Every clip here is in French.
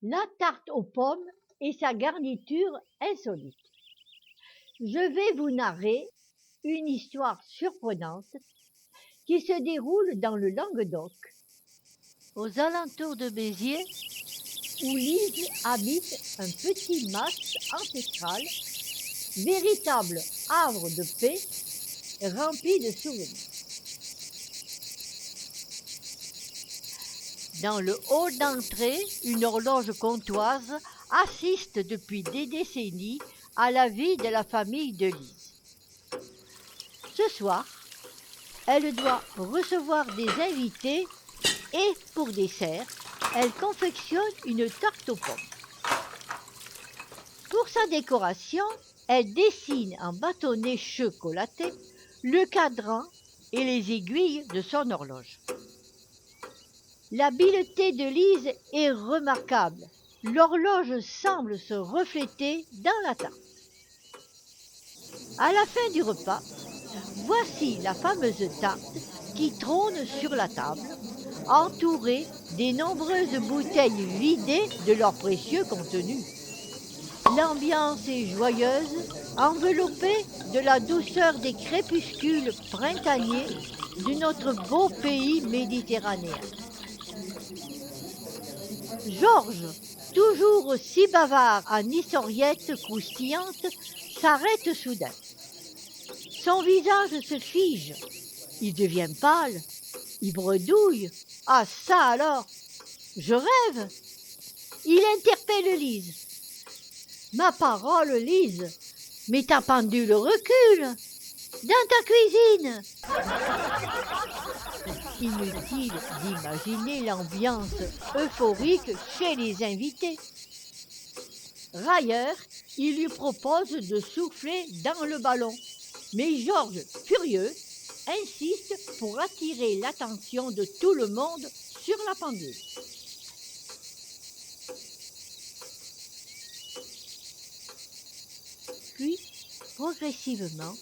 la tarte aux pommes et sa garniture insolite. Je vais vous narrer une histoire surprenante qui se déroule dans le Languedoc, aux alentours de Béziers, où Lise habite un petit mas ancestral, véritable havre de paix rempli de souvenirs. Dans le hall d'entrée, une horloge comtoise assiste depuis des décennies à la vie de la famille de Lise. Ce soir, elle doit recevoir des invités et, pour dessert, elle confectionne une tarte aux pommes. Pour sa décoration, elle dessine en bâtonnet chocolaté le cadran et les aiguilles de son horloge. L'habileté de Lise est remarquable. L'horloge semble se refléter dans la tarte. À la fin du repas, voici la fameuse tarte qui trône sur la table, entourée des nombreuses bouteilles vidées de leur précieux contenu. L'ambiance est joyeuse, enveloppée de la douceur des crépuscules printaniers de notre beau pays méditerranéen. Georges, toujours aussi bavard en historiettes croustillantes, s'arrête soudain. Son visage se fige, il devient pâle, il bredouille. Ah ça alors, je rêve. Il interpelle Lise. Ma parole, Lise, mais ta pendule recule dans ta cuisine. Inutile d'imaginer l'ambiance euphorique chez les invités. Railleur, il lui propose de souffler dans le ballon, mais Georges, furieux, insiste pour attirer l'attention de tout le monde sur la pendule. Puis, progressivement,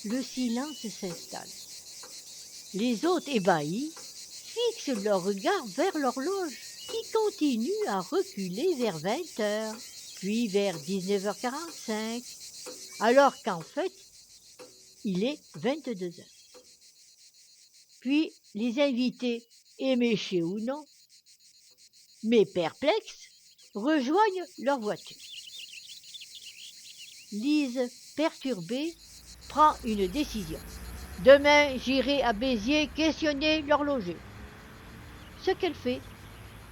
le silence s'installe. Les hôtes ébahis fixent leur regard vers l'horloge qui continue à reculer vers 20 heures, puis vers 19h45, alors qu'en fait, il est 22 heures. Puis les invités, éméchés ou non, mais perplexes, rejoignent leur voiture. Lise, perturbée, prend une décision. Demain, j'irai à Béziers questionner l'horloger. Ce qu'elle fait,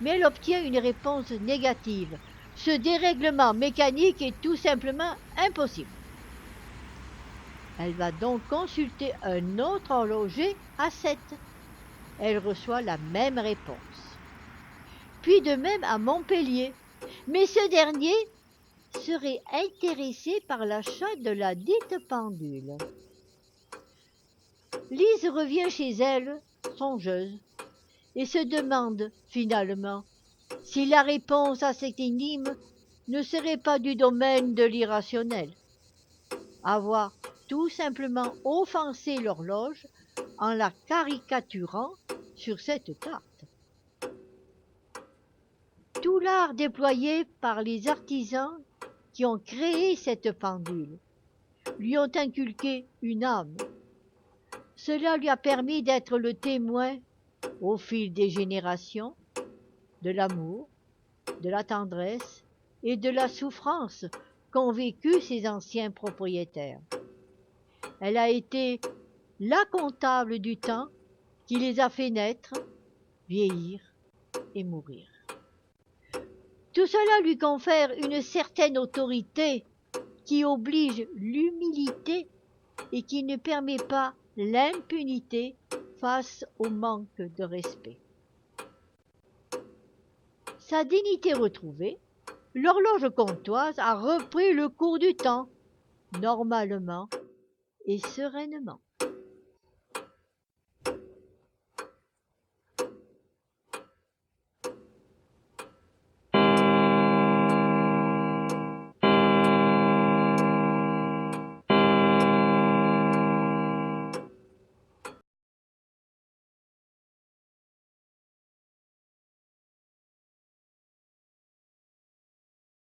mais elle obtient une réponse négative. Ce dérèglement mécanique est tout simplement impossible. Elle va donc consulter un autre horloger à 7. Elle reçoit la même réponse. Puis de même à Montpellier. Mais ce dernier serait intéressé par l'achat de la dite pendule. Lise revient chez elle, songeuse, et se demande finalement si la réponse à cette énigme ne serait pas du domaine de l'irrationnel. Avoir tout simplement offensé l'horloge en la caricaturant sur cette tarte. Tout l'art déployé par les artisans qui ont créé cette pendule lui ont inculqué une âme. Cela lui a permis d'être le témoin, au fil des générations, de l'amour, de la tendresse et de la souffrance qu'ont vécu ses anciens propriétaires. Elle a été la comptable du temps qui les a fait naître, vieillir et mourir. Tout cela lui confère une certaine autorité qui oblige l'humilité et qui ne permet pas l'impunité face au manque de respect. Sa dignité retrouvée, l'horloge comtoise a repris le cours du temps, normalement et sereinement.